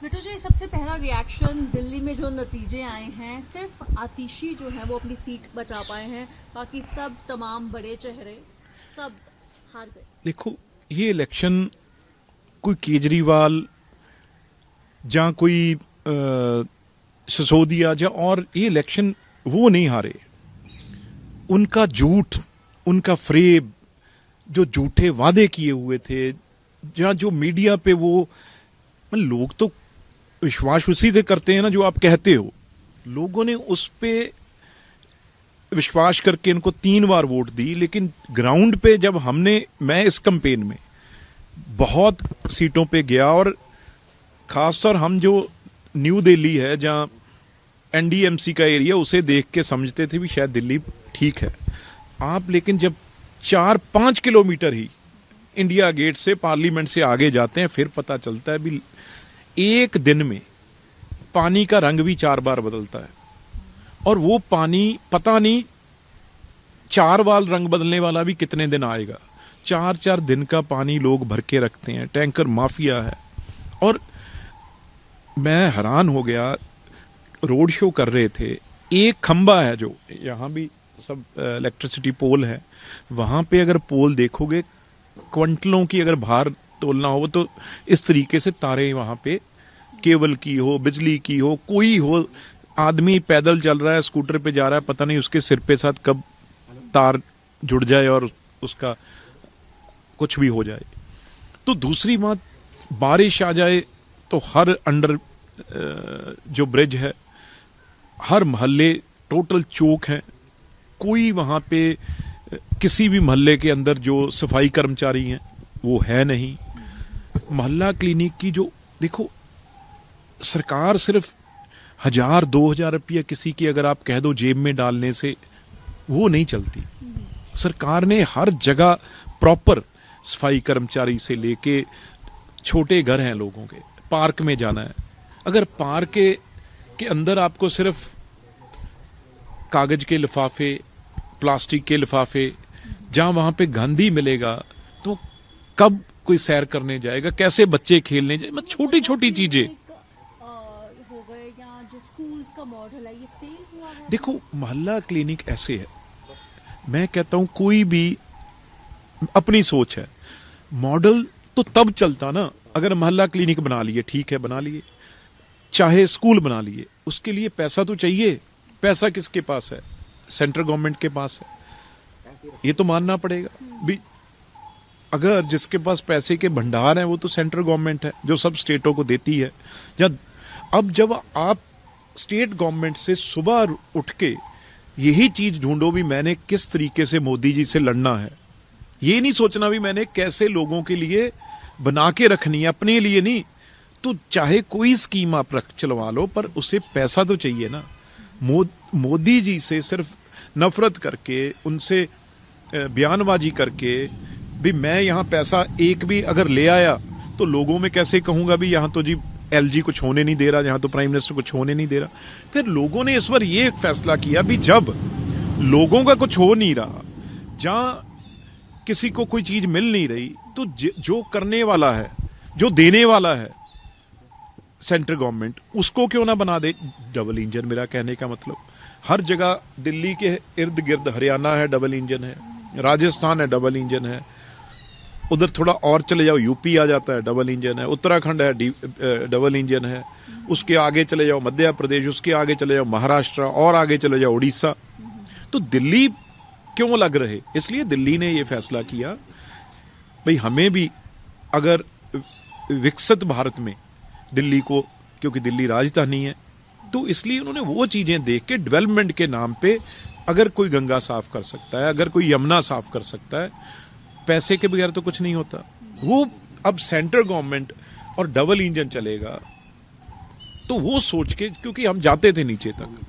बिट्टू जी, सबसे पहला रिएक्शन दिल्ली में जो नतीजे आए हैं, सिर्फ आतिशी जो है वो अपनी सीट बचा पाए हैं, बाकी सब तमाम बड़े चेहरे सब हार गए। देखो, ये इलेक्शन कोई केजरीवाल या कोई सिसोदिया या और ये इलेक्शन वो नहीं हारे। उनका झूठ, उनका फ्रेब, जो झूठे वादे किए हुए थे, या जो मीडिया पे वो लोग तो विश्वास उसी से करते हैं ना जो आप कहते हो। लोगों ने उस पे विश्वास करके इनको 3 बार वोट दी, लेकिन ग्राउंड पे जब मैं इस कैंपेन में बहुत सीटों पे गया, और खासतौर हम जो न्यू दिल्ली है जहां एनडीएमसी का एरिया, उसे देख के समझते थे भी शायद दिल्ली ठीक है। आप लेकिन जब 4-5 किलोमीटर ही इंडिया गेट से, पार्लियामेंट से आगे जाते हैं, फिर पता चलता है भी एक दिन में पानी का रंग भी 4 बार बदलता है। और वो पानी पता नहीं 4 बार रंग बदलने वाला भी कितने दिन आएगा। 4-4 दिन का पानी लोग भर के रखते हैं, टैंकर माफिया है। और मैं हैरान हो गया, रोड शो कर रहे थे, एक खंबा है जो यहां भी सब इलेक्ट्रिसिटी पोल है, वहां पे अगर पोल देखोगे, क्विंटलों की अगर भार तोलना हो तो इस तरीके से तारे वहां पे, केबल की हो, बिजली की हो, कोई हो, आदमी पैदल चल रहा है, स्कूटर पे जा रहा है, पता नहीं उसके सिर पे साथ कब तार जुड़ जाए और उसका कुछ भी हो जाए। तो दूसरी बात, बारिश आ जाए तो हर अंडर जो ब्रिज है, हर मोहल्ले टोटल चौक है। कोई वहां पे किसी भी मोहल्ले के अंदर जो सफाई कर्मचारी हैं वो है नहीं। मोहल्ला क्लिनिक की जो देखो, सरकार सिर्फ 1000-2000 रुपया किसी की अगर आप कह दो जेब में डालने से वो नहीं चलती। सरकार ने हर जगह प्रॉपर सफाई कर्मचारी से लेके, छोटे घर हैं लोगों के, पार्क में जाना है, अगर पार्क के अंदर आपको सिर्फ कागज के लिफाफे, प्लास्टिक के लिफाफे, जहां वहां पे गंद ही मिलेगा, तो कब कोई सैर करने जाएगा, कैसे बच्चे खेलने जाए। छोटी छोटी चीजें हो गए, या जो स्कूल्स का मॉडल है ये फेल हुआ है। देखो, मोहल्ला क्लिनिक ऐसे है, मैं कहता हूं कोई भी अपनी सोच है, मॉडल तो तब चलता ना अगर मोहल्ला क्लिनिक बना लिए, ठीक है बना लिए, चाहे स्कूल बना लिए, उसके लिए पैसा तो चाहिए। पैसा किसके पास है? सेंट्रल गवर्नमेंट के पास है, ये तो मानना पड़ेगा भी। अगर जिसके पास पैसे के भंडार हैं वो तो सेंट्रल गवर्नमेंट है जो सब स्टेटों को देती है। अब जब आप स्टेट गवर्नमेंट से सुबह उठ के यही चीज ढूंढो भी मैंने किस तरीके से मोदी जी से लड़ना है, ये नहीं सोचना भी मैंने कैसे लोगों के लिए बना के रखनी है, अपने लिए नहीं, तो चाहे कोई स्कीम आप चलवा लो, पर उसे पैसा तो चाहिए ना। मोदी जी से सिर्फ नफरत करके, उनसे बयानबाजी करके भी मैं यहां पैसा एक भी अगर ले आया तो लोगों में कैसे कहूंगा भी यहां तो जी एलजी कुछ होने नहीं दे रहा, यहां तो प्राइम मिनिस्टर कुछ होने नहीं दे रहा। फिर लोगों ने इस बार ये फैसला किया भी जब लोगों का कुछ हो नहीं रहा, जहां किसी को कोई चीज मिल नहीं रही, तो जो करने वाला है, जो देने वाला है सेंट्रल गवर्नमेंट, उसको क्यों ना बना दे डबल इंजन। मेरा कहने का मतलब, हर जगह दिल्ली के इर्द गिर्द हरियाणा है डबल इंजन है, राजस्थान है डबल इंजन है, उधर थोड़ा और चले जाओ यूपी आ जाता है डबल इंजन है, उत्तराखंड है डबल इंजन है, उसके आगे चले जाओ मध्य प्रदेश, उसके आगे चले जाओ महाराष्ट्र, और आगे चले जाओ उड़ीसा। तो दिल्ली क्यों लग रहे? इसलिए दिल्ली ने यह फैसला किया भाई हमें भी अगर विकसित भारत में दिल्ली को, क्योंकि दिल्ली राजधानी है, तो इसलिए उन्होंने वो चीजें देख के डेवलपमेंट के नाम पे, अगर कोई गंगा साफ कर सकता है, अगर कोई यमुना साफ कर सकता है, पैसे के बगैर तो कुछ नहीं होता। वो अब सेंट्रल गवर्नमेंट और डबल इंजन चलेगा, तो वो सोच के, क्योंकि हम जाते थे नीचे तक,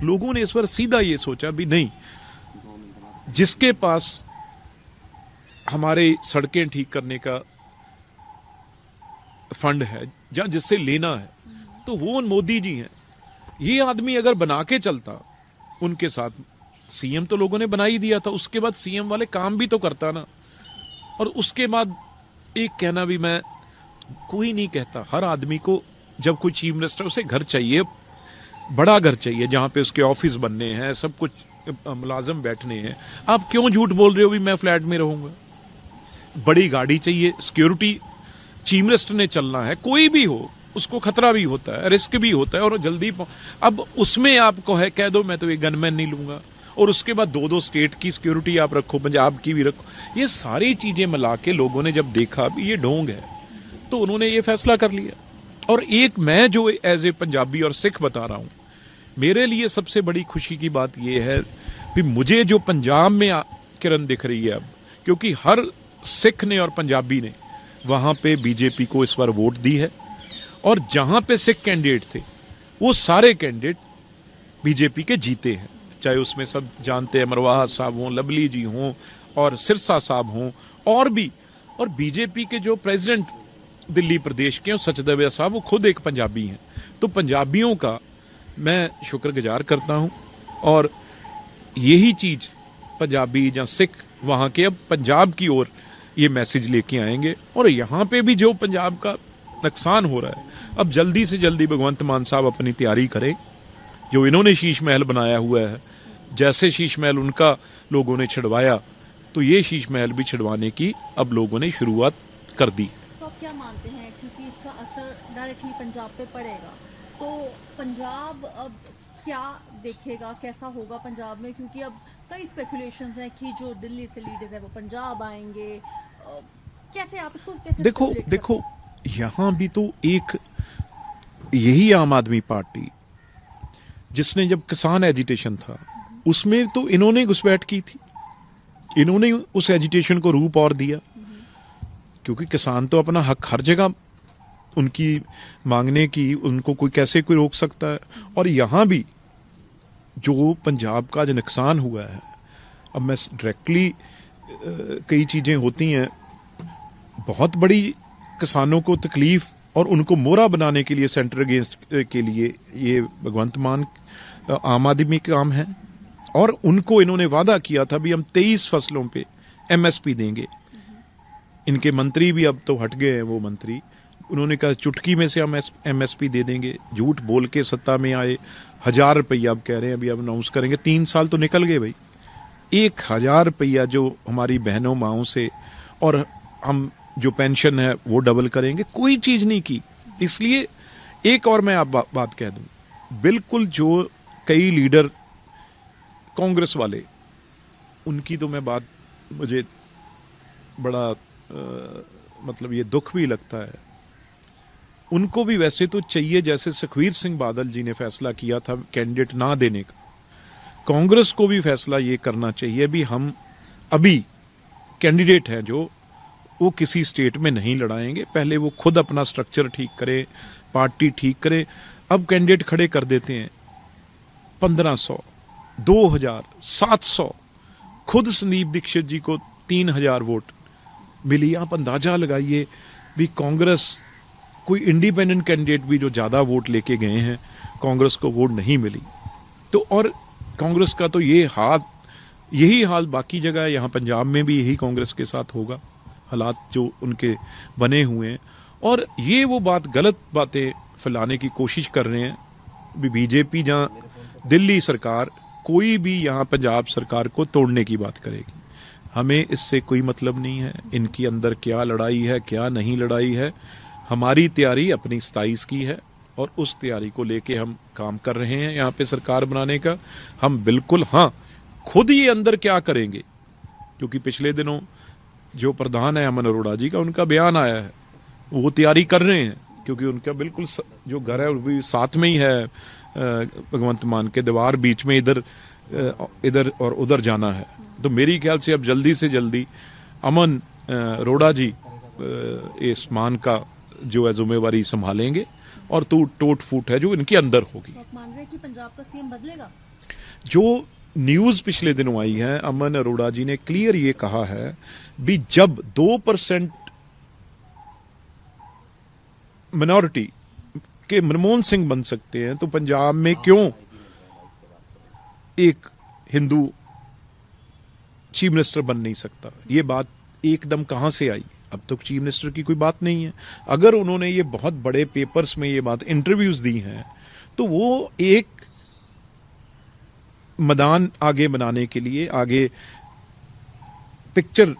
लोगों ने इस बार सीधा ये सोचा भी नहीं, जिसके पास हमारे सड़कें ठीक करने का फंड है, जहां जिससे लेना है, तो वो मोदी जी हैं। ये आदमी अगर बना के चलता उनके साथ, सीएम तो लोगों ने बना ही दिया था, उसके बाद सीएम वाले काम भी तो करता ना। और उसके बाद एक कहना भी, मैं कोई नहीं कहता, हर आदमी को जब कोई चीफ मिनिस्टर, उसे घर चाहिए, बड़ा घर चाहिए जहां पे उसके ऑफिस बनने हैं, सब कुछ मुलाजम बैठने हैं। आप क्यों झूठ बोल रहे हो भी मैं फ्लैट में रहूंगा? बड़ी गाड़ी चाहिए, सिक्योरिटी चीफ मिनिस्टर ने चलना है, कोई भी हो उसको खतरा भी होता है, रिस्क भी होता है, और जल्दी अब उसमें आपको है कह दो मैं तो एक गनमैन नहीं लूंगा, और उसके बाद 2-2 स्टेट की सिक्योरिटी आप रखो, पंजाब की भी रखो। ये सारी चीजें मिला के लोगों ने जब देखा भी ये ढोंग है, तो उन्होंने ये फैसला कर लिया। और एक मैं जो एज ए पंजाबी और सिख बता रहा हूं, मेरे लिए सबसे बड़ी खुशी की बात यह है कि मुझे जो पंजाब में किरण दिख रही है अब, क्योंकि हर सिख ने और पंजाबी ने वहां पे बीजेपी को इस बार वोट दी है, और जहां पे सिख कैंडिडेट थे वो सारे कैंडिडेट बीजेपी के जीते हैं, चाहे उसमें सब जानते हैं मरवाहा साहब हों, लवली जी हों, और सिरसा साहब हों, और भी, और बीजेपी के जो प्रेसिडेंट दिल्ली प्रदेश के सचदेव साहब, वो खुद एक पंजाबी हैं। तो पंजाबियों का मैं शुक्रगुजार करता हूं, और यही चीज पंजाबी या सिख वहां के अब पंजाब की ओर ये मैसेज लेके आएंगे। और यहां पे भी जो पंजाब का नुकसान हो रहा है, अब जल्दी से जल्दी भगवंत मान साहब अपनी तैयारी करें। जो इन्होंने शीश महल बनाया हुआ है, जैसे शीश महल उनका लोगों ने छिड़वाया, तो ये शीश महल भी छिड़वाने की अब लोगों ने शुरुआत कर दी। तो आप क्या मानते हैं, क्योंकि इसका असर डायरेक्टली पंजाब पे पड़ेगा, तो पंजाब अब क्या देखेगा, कैसा होगा पंजाब में? क्योंकि अब कई स्पेकुलेशंस हैं कि जो दिल्ली से लीडर्स है वो पंजाब आएंगे, कैसे आप इसको कैसे देखो यहां भी तो एक यही आम आदमी पार्टी जिसने जब किसान एजिटेशन था उसमें तो इन्होंने घुसपैठ की थी, इन्होंने उस एजिटेशन को रूप और दिया, क्योंकि किसान तो अपना हक हर जगह उनकी मांगने की, उनको कोई कैसे कोई रोक सकता है। और यहां भी जो पंजाब का जो नुकसान हुआ है, अब मैं डायरेक्टली कई चीजें होती हैं, बहुत बड़ी किसानों को तकलीफ और उनको मोहरा बनाने के लिए सेंटर अगेंस्ट के लिए ये भगवंत मान आम आदमी के काम है। और उनको इन्होंने वादा किया था भी हम 23 फसलों पे एमएसपी देंगे। इनके मंत्री भी अब तो हट गए हैं, वो मंत्री, उन्होंने कहा चुटकी में से हम एमएसपी दे देंगे। झूठ बोल के सत्ता में आए, 1000 रुपया अब कह रहे हैं अभी अब अनाउंस करेंगे। 3 साल तो निकल गए भाई, 1000 रुपया जो हमारी बहनों माओं से, और हम जो पेंशन है वो डबल करेंगे, कोई चीज नहीं की। इसलिए एक और मैं आप बात कह दूं, बिल्कुल जो कई लीडर कांग्रेस वाले, उनकी तो मैं बात, मुझे बड़ा मतलब ये दुख भी लगता है। उनको भी वैसे तो चाहिए, जैसे सुखबीर सिंह बादल जी ने फैसला किया था कैंडिडेट ना देने का, कांग्रेस को भी फैसला ये करना चाहिए भी हम अभी कैंडिडेट हैं जो वो किसी स्टेट में नहीं लड़ाएंगे, पहले वो खुद अपना स्ट्रक्चर ठीक करे, पार्टी ठीक करे। अब कैंडिडेट खड़े कर देते हैं 1500, 2000, 700, खुद संदीप दीक्षित जी को 3000 वोट मिली। आप अंदाजा लगाइए भी कांग्रेस, कोई इंडिपेंडेंट कैंडिडेट भी जो ज्यादा वोट लेके गए हैं, कांग्रेस को वोट नहीं मिली। तो और कांग्रेस का तो यही हाल बाकी जगह है, यहां पंजाब में भी यही कांग्रेस के साथ होगा, हालात जो उनके बने हुए हैं। और ये वो बात, गलत बातें फैलाने की कोशिश कर रहे हैं भी बीजेपी जहां दिल्ली सरकार कोई भी यहां पंजाब सरकार को तोड़ने की बात करेगी। हमें इससे कोई मतलब नहीं है, इनकी अंदर क्या लड़ाई है क्या नहीं लड़ाई है। हमारी तैयारी अपनी 27 की है और उस तैयारी को लेके हम काम कर रहे हैं यहाँ पे सरकार बनाने का। हम बिल्कुल, हाँ, खुद ही अंदर क्या करेंगे, क्योंकि पिछले दिनों जो प्रधान है अमन अरोड़ा जी का, उनका बयान आया है, वो तैयारी कर रहे हैं, क्योंकि उनका बिल्कुल जो घर है वो भी साथ में ही है, भगवंत मान के दीवार बीच में, इधर और उधर जाना है। तो मेरी ख्याल से अब जल्दी से जल्दी अमन अरोड़ा जी इस मान का जो है जिम्मेवारी संभालेंगे और टोट फूट है जो इनके अंदर होगी। तो आप मान रहे हैं कि पंजाब का सीएम बदलेगा? जो न्यूज पिछले दिनों आई है, अमन अरोड़ा जी ने क्लियर ये कहा है भी जब 2% मिनॉरिटी के मनमोहन सिंह बन सकते हैं तो पंजाब में क्यों एक हिंदू चीफ मिनिस्टर बन नहीं सकता। ये बात एकदम कहां से आई? अब तो चीफ मिनिस्टर की कोई बात नहीं है। अगर उन्होंने ये बहुत बड़े पेपर्स में ये बात इंटरव्यूज दी हैं तो वो एक मैदान आगे बनाने के लिए आगे पिक्चर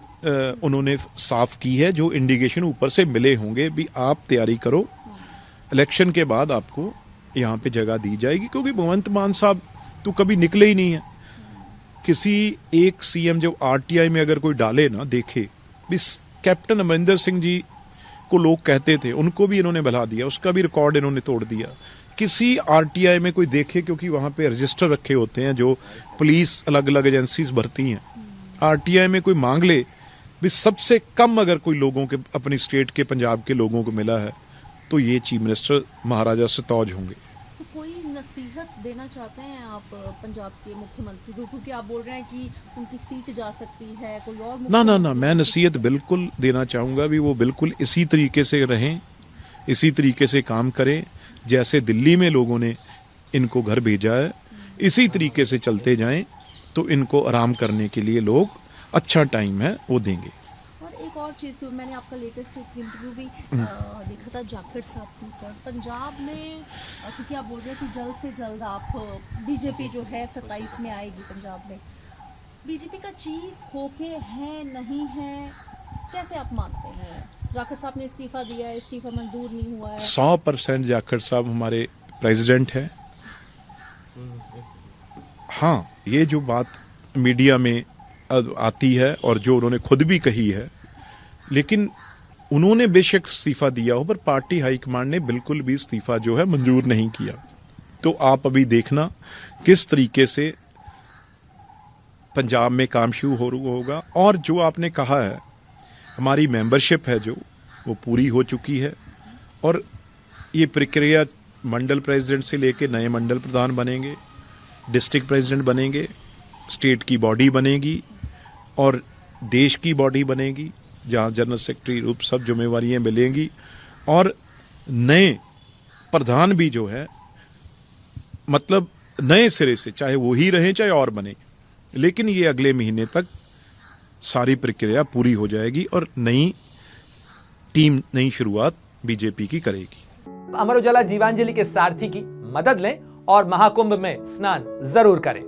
उन्होंने साफ की है, जो इंडिकेशन ऊपर से मिले होंगे भी आप तैयारी करो, इलेक्शन के बाद आपको यहाँ पे जगह दी जाएगी। क्योंकि भगवंत मान साहब तो कभी निकले ही नहीं है। किसी एक सीएम जो आरटीआई में अगर कोई डाले ना, देखे भी कैप्टन अमरिंदर सिंह जी को लोग कहते थे, उनको भी इन्होंने भुला दिया, उसका भी रिकॉर्ड इन्होंने तोड़ दिया। किसी आरटीआई में कोई देखे, क्योंकि वहां पे रजिस्टर रखे होते हैं जो पुलिस अलग अलग एजेंसीज भरती हैं, आरटीआई में कोई मांग ले भी सबसे कम अगर कोई लोगों के अपनी स्टेट के पंजाब के लोगों को मिला है तो ये चीफ मिनिस्टर महाराजा सतौज होंगे। तो कोई नसीहत देना चाहते हैं आप पंजाब के मुख्यमंत्री को, क्योंकि आप बोल रहे हैं कि उनकी सीट जा सकती है, कोई और ना, मैं नसीहत बिल्कुल देना चाहूंगा भी वो बिल्कुल इसी तरीके से रहें, इसी तरीके से काम करें जैसे दिल्ली में लोगों ने इनको घर भेजा है, इसी तरीके से चलते जाएं तो इनको आराम करने के लिए लोग अच्छा टाइम है वो देंगे। और एक और चीज़, मैंने आपका लेटेस्ट एक इंटरव्यू भी देखा था जाखड़ साहब के ऊपर पंजाब में, क्योंकि आप बोल रहे हैं कि जल्द से जल्द आप बीजेपी जो है 27 में आएगी पंजाब में, बीजेपी का चीफ होके है नहीं है, कैसे आप मानते हैं? जाखड़ साहब ने इस्तीफा दिया है, इस्तीफा मंजूर नहीं हुआ है। 100% जाखड़ साहब हमारे प्रेसिडेंट है। हाँ, ये जो बात मीडिया में आती है और जो उन्होंने खुद भी कही है, लेकिन उन्होंने बेशक इस्तीफा दिया हो पर पार्टी हाईकमांड ने बिल्कुल भी इस्तीफा जो है मंजूर नहीं किया। तो आप अभी देखना किस तरीके से पंजाब में काम शुरू होगा। और जो आपने कहा है, हमारी मेंबरशिप है जो वो पूरी हो चुकी है और ये प्रक्रिया मंडल प्रेसिडेंट से लेके नए मंडल प्रधान बनेंगे, डिस्ट्रिक्ट प्रेसिडेंट बनेंगे, स्टेट की बॉडी बनेगी और देश की बॉडी बनेगी जहां जनरल सेक्रेटरी रूप सब जिम्मेवारियां मिलेंगी और नए प्रधान भी जो है मतलब नए सिरे से, चाहे वो ही रहे चाहे और बने, लेकिन ये अगले महीने तक सारी प्रक्रिया पूरी हो जाएगी और नई टीम नई शुरुआत बीजेपी की करेगी। अमर उजाला जीवांजलि के सारथी की मदद लें और महाकुंभ में स्नान जरूर करें।